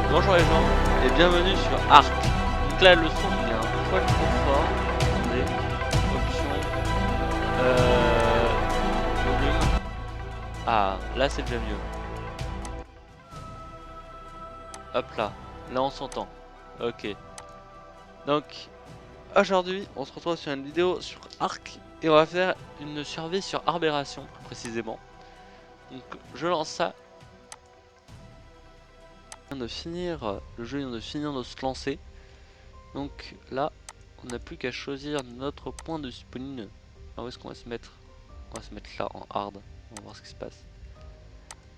Bonjour les gens et bienvenue sur Arc. Donc là le son il est un poil trop fort. Attendez, option, volume. Ah là c'est déjà mieux. Hop là, là on s'entend. Ok. Donc aujourd'hui on se retrouve sur une vidéo sur Arc et on va faire une survie sur Arbération plus précisément. Donc je lance ça. De finir, le jeu vient de finir de se lancer. Donc là on n'a plus qu'à choisir notre point de spawn. Alors où est-ce qu'on va se mettre? On va se mettre là en hard. On va voir ce qui se passe.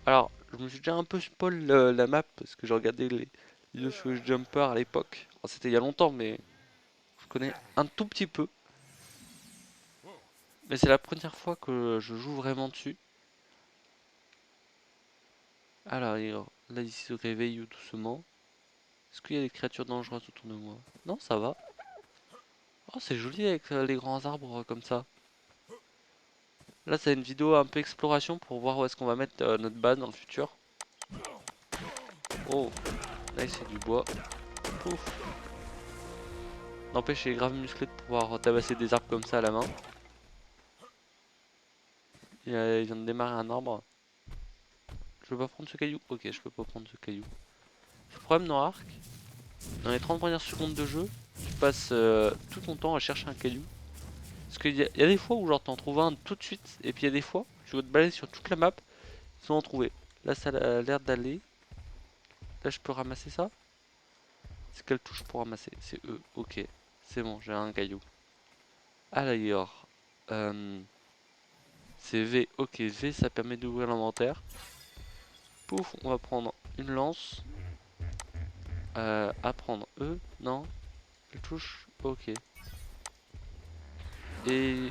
Alors je me suis déjà un peu spoil la map parce que j'ai regardé les vidéos sur Jumper à l'époque. Bon, c'était il y a longtemps mais je connais un tout petit peu. Mais c'est la première fois que je joue vraiment dessus. Alors là il se réveille doucement. Est-ce qu'il y a des créatures dangereuses autour de moi? Non, ça va. Oh, c'est joli avec les grands arbres comme ça. Là, c'est une vidéo un peu exploration pour voir où est-ce qu'on va mettre notre base dans le futur. Oh, là, c'est du bois. Pouf. N'empêche, il est grave musclé de pouvoir tabasser des arbres comme ça à la main. Il vient de démarrer un arbre. Je peux pas prendre ce caillou? Ok, je peux pas prendre ce caillou. Le problème dans Ark, dans les 30 premières secondes de jeu, tu passes tout ton temps à chercher un caillou. Parce qu'il y a des fois où genre t'en trouves un tout de suite, et puis il y a des fois, tu vas te balader sur toute la map sans en trouver. Là, ça a l'air d'aller. Là, je peux ramasser ça. C'est quelle touche pour ramasser? C'est E. Ok, c'est bon, j'ai un caillou. Alors, c'est V. Ok, V, ça permet d'ouvrir l'inventaire. Pouf, on va prendre une lance. À prendre E. Non, elle touche. Ok. Et.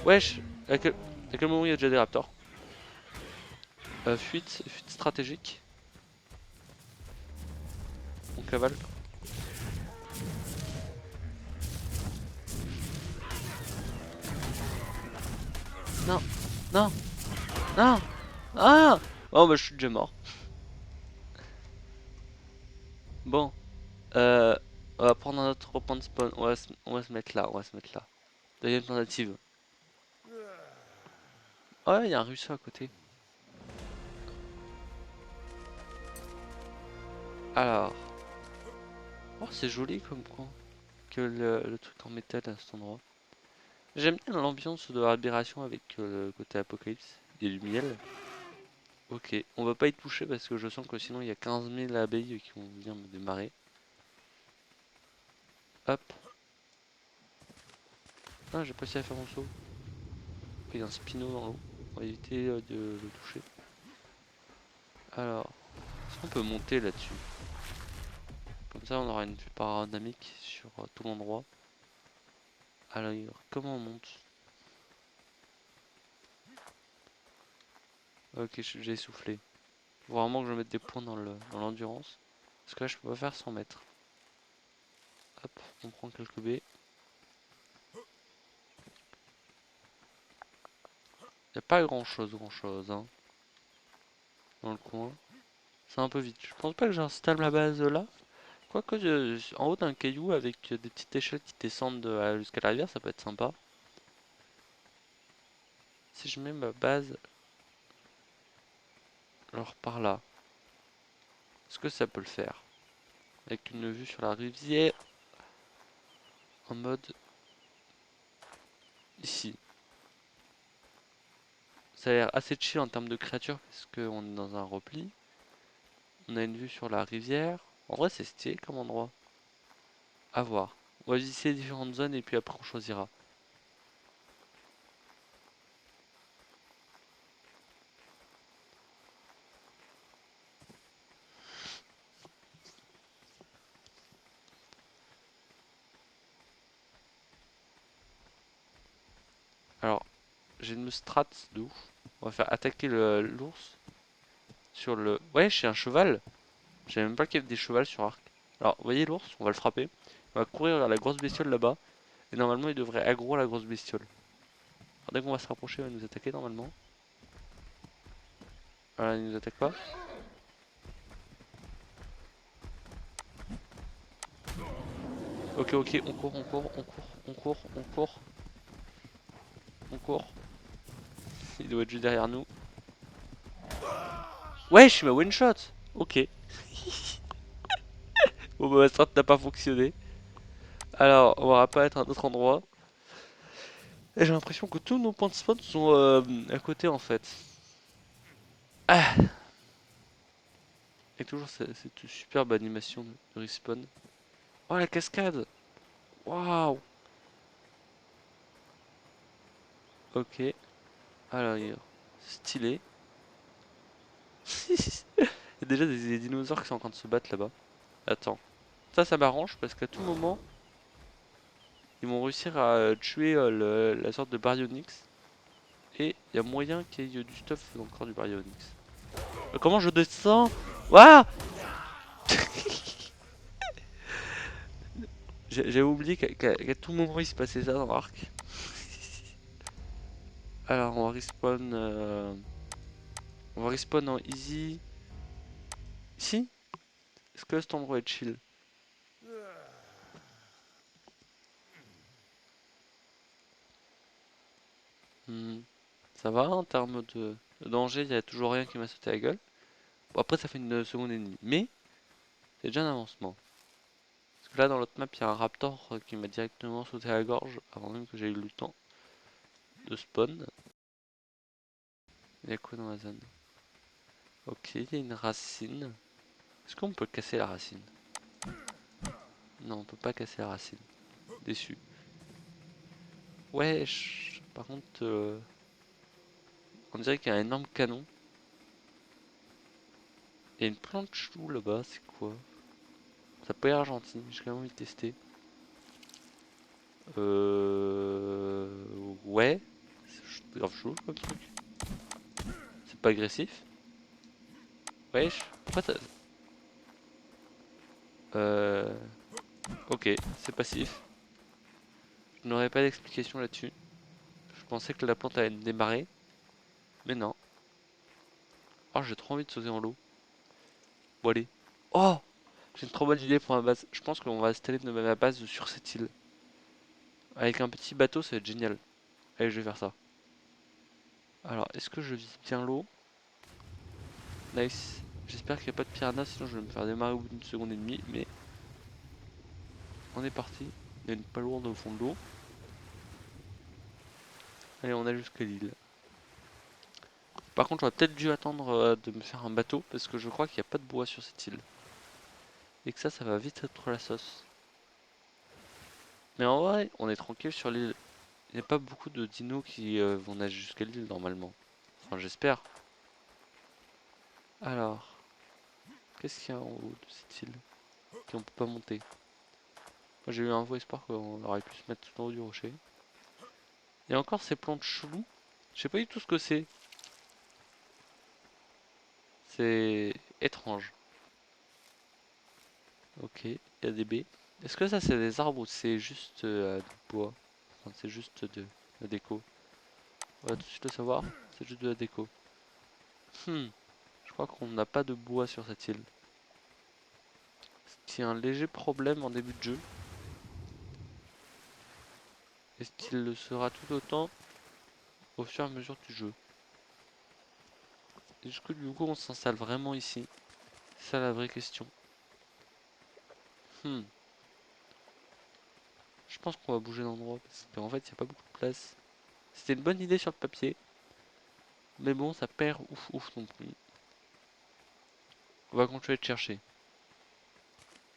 Wesh, à quel moment il y a déjà des raptors? Fuite stratégique. On cavale. Non, non, non. Ah. Oh bah je suis déjà mort. Bon, euh, on va prendre un autre point de spawn. On va se mettre là, on va se mettre là. Deuxième tentative. Oh ouais, il y a un ruisseau à côté. Alors, oh c'est joli comme coin. Que le truc en métal à cet endroit. J'aime bien l'ambiance de l'aberration avec le côté apocalypse. Il y a du miel. Ok, on va pas y toucher parce que je sens que sinon il y a 15 000 abeilles qui vont venir me démarrer. Hop. Ah, j'ai pas réussi à faire mon saut. Il y a un spino dans l'eau. On va éviter de le toucher. Alors, est-ce qu'on peut monter là-dessus? Comme ça, on aura une vue panoramique sur tout l'endroit. Alors, comment on monte? Ok, j'ai essoufflé. Faut vraiment que je mette des points dans l'endurance. Parce que là, je peux pas faire 100 mètres. Hop, on prend quelques baies. Y a pas grand chose hein, dans le coin. C'est un peu vite. Je pense pas que j'installe ma base là. Quoique en haut d'un caillou avec des petites échelles qui descendent jusqu'à la rivière, ça peut être sympa. Si je mets ma base alors par là, est-ce que ça peut le faire? Avec une vue sur la rivière en mode ici. Ça a l'air assez chill en termes de créatures parce qu'on est dans un repli. On a une vue sur la rivière. En vrai, c'est stylé comme endroit. À voir. On va visiter différentes zones et puis après on choisira. Alors, j'ai une strat de ouf. On va faire attaquer l'ours sur le... Ouais, j'ai un cheval. J'avais même pas qu'il y avait des chevals sur Arc. Alors, vous voyez l'ours, on va le frapper. On va courir vers la grosse bestiole là-bas. Et normalement, il devrait aggro la grosse bestiole. Alors, dès qu'on va se rapprocher, il va nous attaquer normalement. Voilà, il nous attaque pas. Ok, ok, on court, on court, on court, on court, on court, on court. Il doit être juste derrière nous. Ouais, je suis ma one shot. Ok. Bon, bah, ma strat n'a pas fonctionné. Alors, on va pas être à un autre endroit. Et j'ai l'impression que tous nos points de spawn sont à côté en fait. Ah. Et toujours cette superbe animation de respawn. Oh la cascade. Waouh. Ok. Alors, stylé. Il y a déjà des dinosaures qui sont en train de se battre là-bas. Attends. Ça m'arrange parce qu'à tout moment, ils vont réussir à tuer la sorte de Baryonyx. Et il y a moyen qu'il y ait du stuff dans le corps du Baryonyx. Comment je descends? Waouh. J'avais oublié qu'à tout moment il se passait ça dans l'arc. Alors on va respawn en easy. Ici? Est-ce que cet endroit est chill? Hmm, ça va en termes de danger, il y a toujours rien qui m'a sauté à la gueule. Bon après ça fait une seconde et demie, mais c'est déjà un avancement. Parce que là dans l'autre map il y a un raptor qui m'a directement sauté à la gorge avant même que j'ai eu le temps de spawn. Il y a quoi dans la zone? Ok, il y a une racine. Est-ce qu'on peut casser la racine? Non, on peut pas casser la racine. Déçu. Wesh. Par contre, on dirait qu'il y a un énorme canon. Il y a une plante chou là-bas, c'est quoi? Ça peut être gentil, j'ai quand même envie de tester. Ouais. C'est grave chaud comme truc. C'est pas agressif. Wesh. Pourquoi t'as... Euh... Ok, c'est passif. Je n'aurais pas d'explication là-dessus. Je pensais que la plante allait me démarrer. Mais non. Oh, j'ai trop envie de sauter en l'eau. Bon allez. Oh! J'ai une trop bonne idée pour ma base. Je pense qu'on va installer ma base sur cette île. Avec un petit bateau, ça va être génial. Allez, je vais faire ça. Alors, est-ce que je vise bien l'eau? Nice. J'espère qu'il n'y a pas de piranha, sinon je vais me faire démarrer au bout d'une seconde et demie. Mais on est parti. Il y a une palourde au fond de l'eau. Allez, on a jusqu'à l'île. Par contre, j'aurais peut-être dû attendre de me faire un bateau, parce que je crois qu'il n'y a pas de bois sur cette île. Et que ça va vite être la sauce. Mais en vrai, on est tranquille sur l'île. Il n'y a pas beaucoup de dinos qui vont nager jusqu'à l'île normalement. Enfin, j'espère. Alors, qu'est-ce qu'il y a en haut de cette île qu'on peut pas monter? Moi j'ai eu un faux espoir qu'on aurait pu se mettre tout en haut du rocher. Il y a encore ces plantes cheloues. Je sais pas du tout ce que c'est. C'est étrange. Ok, il y a des baies. Est-ce que ça c'est des arbres ou c'est juste du bois? Enfin, c'est juste de la déco. On va tout de suite le savoir. C'est juste de la déco. Hmm, je crois qu'on n'a pas de bois sur cette île. Ce qui est un léger problème en début de jeu. Est-ce qu'il le sera tout autant au fur et à mesure du jeu? Est-ce que du coup on s'installe vraiment ici? C'est ça la vraie question. Hmm. Je pense qu'on va bouger d'endroit parce qu'en fait il n'y a pas beaucoup de place. C'était une bonne idée sur le papier. Mais bon ça perd ouf ouf non plus. On va continuer de chercher.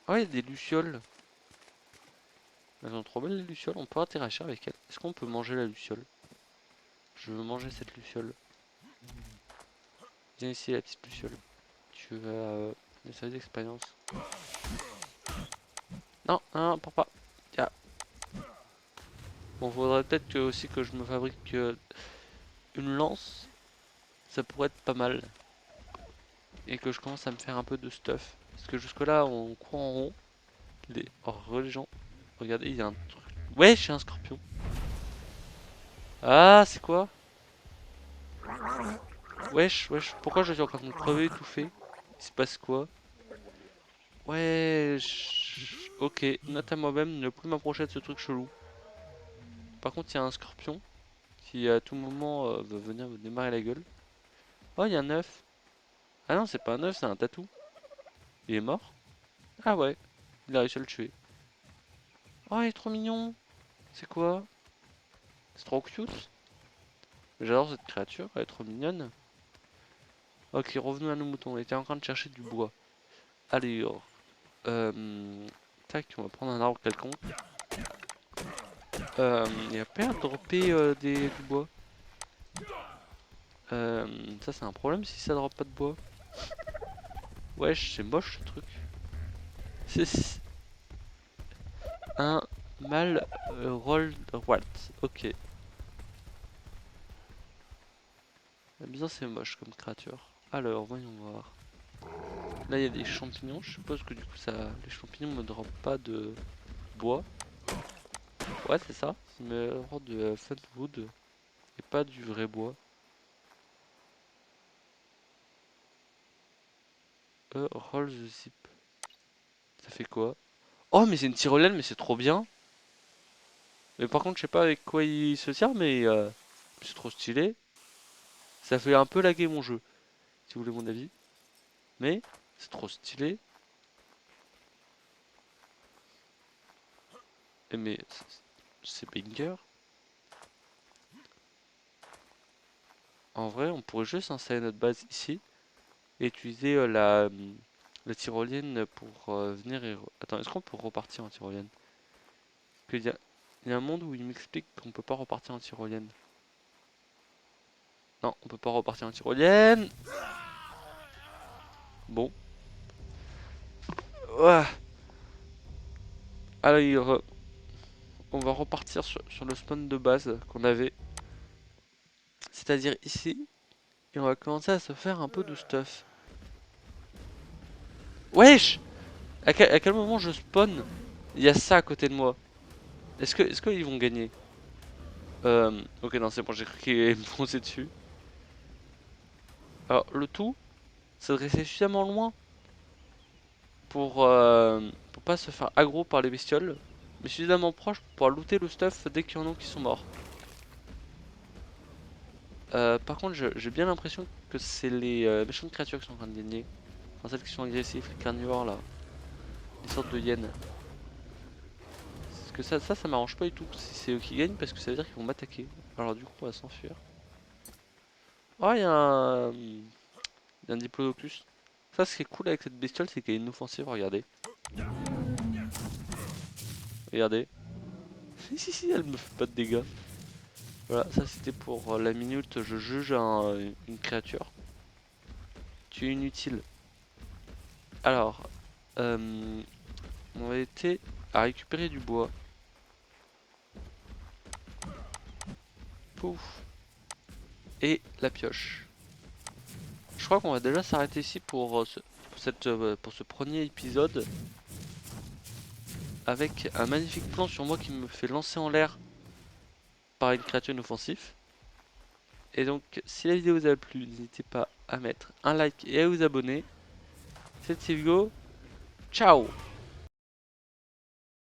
Ah ouais, il y a des lucioles. Elles sont trop belles les lucioles, on peut interagir avec elles. Est-ce qu'on peut manger la luciole? Je veux manger cette luciole. Viens ici la petite luciole. Tu vas des services d'expérience. Non, non, non, pour pas. Tiens. Bon, faudrait peut-être aussi que je me fabrique une lance. Ça pourrait être pas mal. Et que je commence à me faire un peu de stuff. Parce que jusque là on court en rond. Les gens. Regardez, il y a un truc. Ouais, j'ai un scorpion. Ah, c'est quoi? Wesh, wesh. Pourquoi je suis en train de me crever étouffé? Il se passe quoi? Wesh. Ok, note à moi-même, ne plus m'approcher de ce truc chelou. Par contre, il y a un scorpion qui à tout moment va venir me démarrer la gueule. Oh, il y a un œuf. Ah non, c'est pas un œuf, c'est un tatou. Il est mort? Ah ouais, il a réussi à le tuer. Oh, il est trop mignon. C'est quoi? C'est trop cute. J'adore cette créature, elle est trop mignonne. Ok, revenons à nos moutons. On était en train de chercher du bois. Allez, tac, on va prendre un arbre quelconque. Il y a pas à dropper du bois. Ça, c'est un problème si ça drop pas de bois. Wesh, c'est moche ce truc. C'est un mal roll Walt. Ok. Eh bien, c'est moche comme créature. Alors, voyons voir. Là, il y a des champignons. Je suppose que du coup, les champignons me dropent pas de bois. Ouais, c'est ça. Ils me dropent de fun wood et pas du vrai bois. Roll the zip. Ça fait quoi? Oh, mais c'est une tyrolienne, mais c'est trop bien. Mais par contre, je sais pas avec quoi il se sert, mais c'est trop stylé. Ça fait un peu laguer mon jeu, si vous voulez mon avis. Mais c'est trop stylé. Et mais c'est banger. En vrai, on pourrait juste installer notre base ici et utiliser la tyrolienne pour venir et... Attends, est-ce qu'on peut repartir en tyrolienne? Il y a un monde où il m'explique qu'on peut pas repartir en tyrolienne. Non, on peut pas repartir en tyrolienne. Bon. Ouah. Alors, on va repartir sur le spawn de base qu'on avait. C'est-à-dire ici. Et on va commencer à se faire un peu de stuff. Wesh! À quel moment je spawn? Il y a ça à côté de moi. Est-ce qu'ils vont gagner? Ok, non, c'est bon, j'ai cru qu'ils allaient me foncer dessus. Alors, le tout, c'est de rester suffisamment loin pour pas se faire aggro par les bestioles, mais suffisamment proche pour pouvoir looter le stuff dès qu'il y en a qui sont morts. Par contre, j'ai bien l'impression que c'est les méchantes créatures qui sont en train de gagner. Enfin, celles qui sont agressives, les carnivores là, les sortes de hyènes. Parce que ça m'arrange pas du tout si c'est eux qui gagnent parce que ça veut dire qu'ils vont m'attaquer. Alors du coup, on va s'enfuir. Oh, il y a un diplodocus. Ça, ce qui est cool avec cette bestiole, c'est qu'elle est inoffensive. Regardez. Regardez. Si, si, elle me fait pas de dégâts. Voilà, ça c'était pour la minute. Je juge une créature. Tu es inutile. Alors, on va été à récupérer du bois. Pouf. Et la pioche. Je crois qu'on va déjà s'arrêter ici pour pour ce premier épisode. Avec un magnifique plan sur moi qui me fait lancer en l'air par une créature inoffensive. Et donc, si la vidéo vous a plu, n'hésitez pas à mettre un like et à vous abonner. C'était Hugo. Ciao!